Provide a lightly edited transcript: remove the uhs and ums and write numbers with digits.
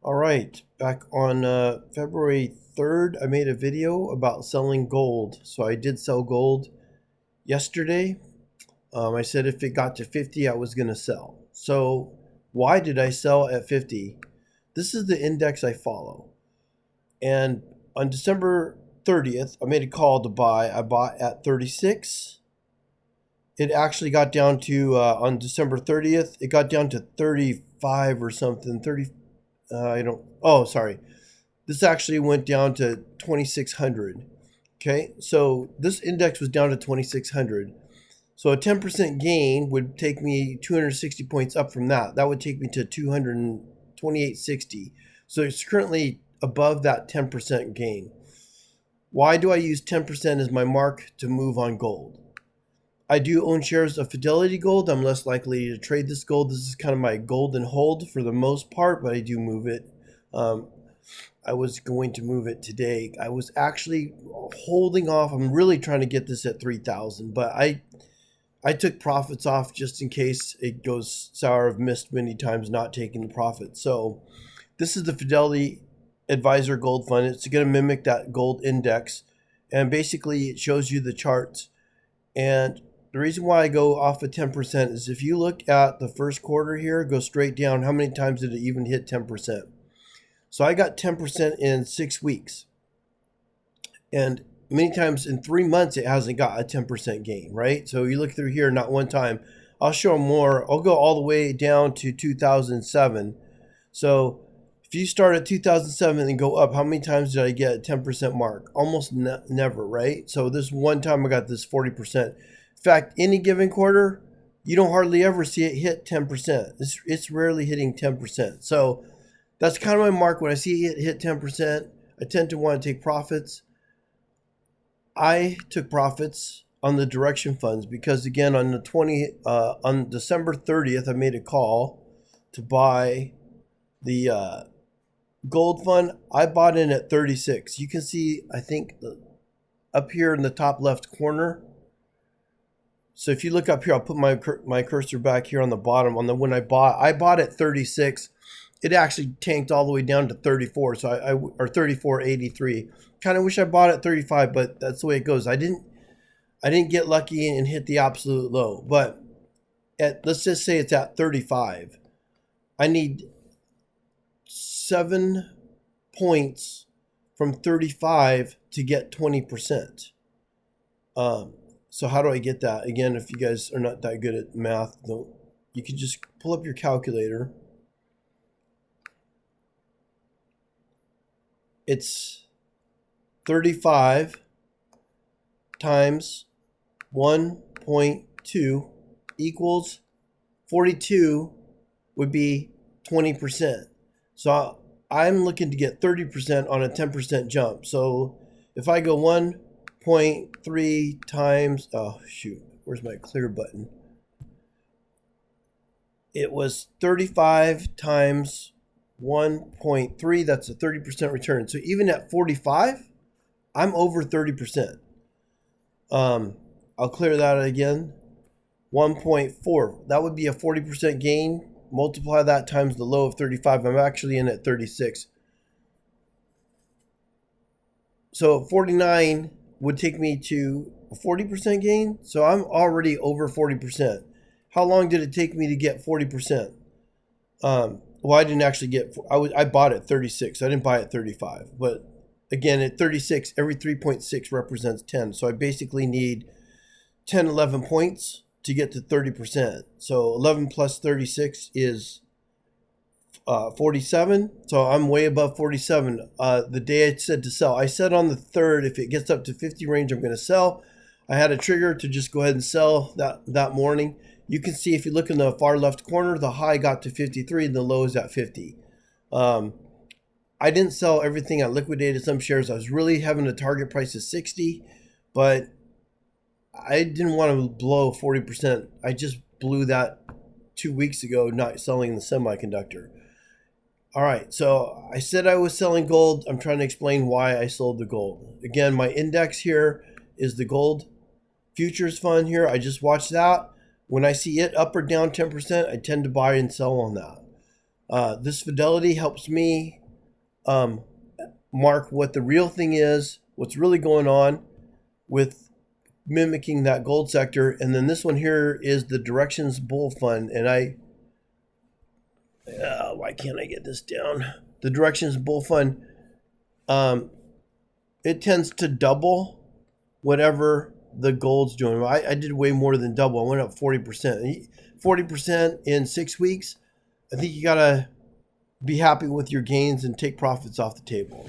All right, back on February 3rd, I made a video about selling gold. So I did sell gold yesterday. I said if it got to 50, I was going to sell. So why did I sell at 50? This is the index I follow. And on December 30th, I made a call to buy. I bought at 36. It actually got down to, on December 30th, it got down to 35 or something. 30, sorry. This actually went down to 2,600. Okay, so this index was down to 2,600. So a 10% gain would take me 260 points up from that. That would take me to 228.60. So it's currently above that 10% gain. Why do I use 10% as my mark to move on gold? I do own shares of Fidelity Gold. I'm less likely to trade this gold. This is kind of my gold and hold for the most part, but I do move it. I was going to move it today. I was actually holding off. I'm really trying to get this at 3,000, but I took profits off just in case it goes sour. I've missed many times not taking the profit. So this is the Fidelity Advisor Gold Fund. It's going to mimic that gold index, and basically it shows you the charts. And the reason why I go off of 10% is if you look at the first quarter here, go straight down, how many times did it even hit 10%? So I got 10% in 6 weeks. And many times in 3 months, it hasn't got a 10% gain, right? So you look through here, not one time. I'll show more. I'll go all the way down to 2007. So if you start at 2007 and go up, how many times did I get a 10% mark? Almost never, right? So this one time I got this 40%. In fact, any given quarter, you don't hardly ever see it hit 10%. It's rarely hitting 10%. So that's kind of my mark. When I see it hit 10%, I tend to want to take profits. I took profits on the direction funds because, again, on December 30th, I made a call to buy the gold fund. I bought in at 36. You can see, I think, up here in the top left corner. So if you look up here, I'll put my cursor back here on the bottom. When I bought at 36. It actually tanked all the way down to 34. So or 34.83. Kind of wish I bought at 35, but that's the way it goes. I didn't get lucky and hit the absolute low. But let's just say it's at 35. I need 7 points from 35 to get 20%. So how do I get that? Again, if you guys are not that good at math, you can just pull up your calculator. It's 35 times 1.2 equals 42 would be 20%. So I'm looking to get 30% on a 10% jump. So if I go 1.3 times, oh shoot, where's my clear button? It was 35 times 1.3, that's a 30% return. So even at 45, I'm over 30%. I'll clear that again. 1.4, that would be a 40% gain. Multiply that times the low of 35. I'm actually in at 36. So 49 would take me to a 40% gain. So I'm already over 40%. How long did it take me to get 40%? Well, I didn't actually get, I bought at 36. I didn't buy at 35. But again, at 36, every 3.6 represents 10. So I basically need 10, 11 points to get to 30%. So 11 plus 36 is 47. So I'm way above 47. The day I said to sell, I said on the 3rd, if it gets up to 50 range, I'm going to sell. I had a trigger to just go ahead and sell that morning. You can see if you look in the far left corner, the high got to 53 and the low is at 50. I didn't sell everything. I liquidated some shares. I was really having a target price of 60, but I didn't want to blow 40%. I just blew that 2 weeks ago, not selling the semiconductor. All right, so I said I was selling gold. I'm trying to explain why I sold the gold. Again, my index here is the gold futures fund here. I just watched that. When I see it up or down 10%, I tend to buy and sell on that. This fidelity helps me mark what the real thing is, what's really going on with mimicking that gold sector. And then this one here is the Directions Bull Fund. And why can't I get this down? The Directions Bull Fund, it tends to double whatever the gold's doing. I did way more than double. I went up 40%. 40% in 6 weeks. I think you got to be happy with your gains and take profits off the table.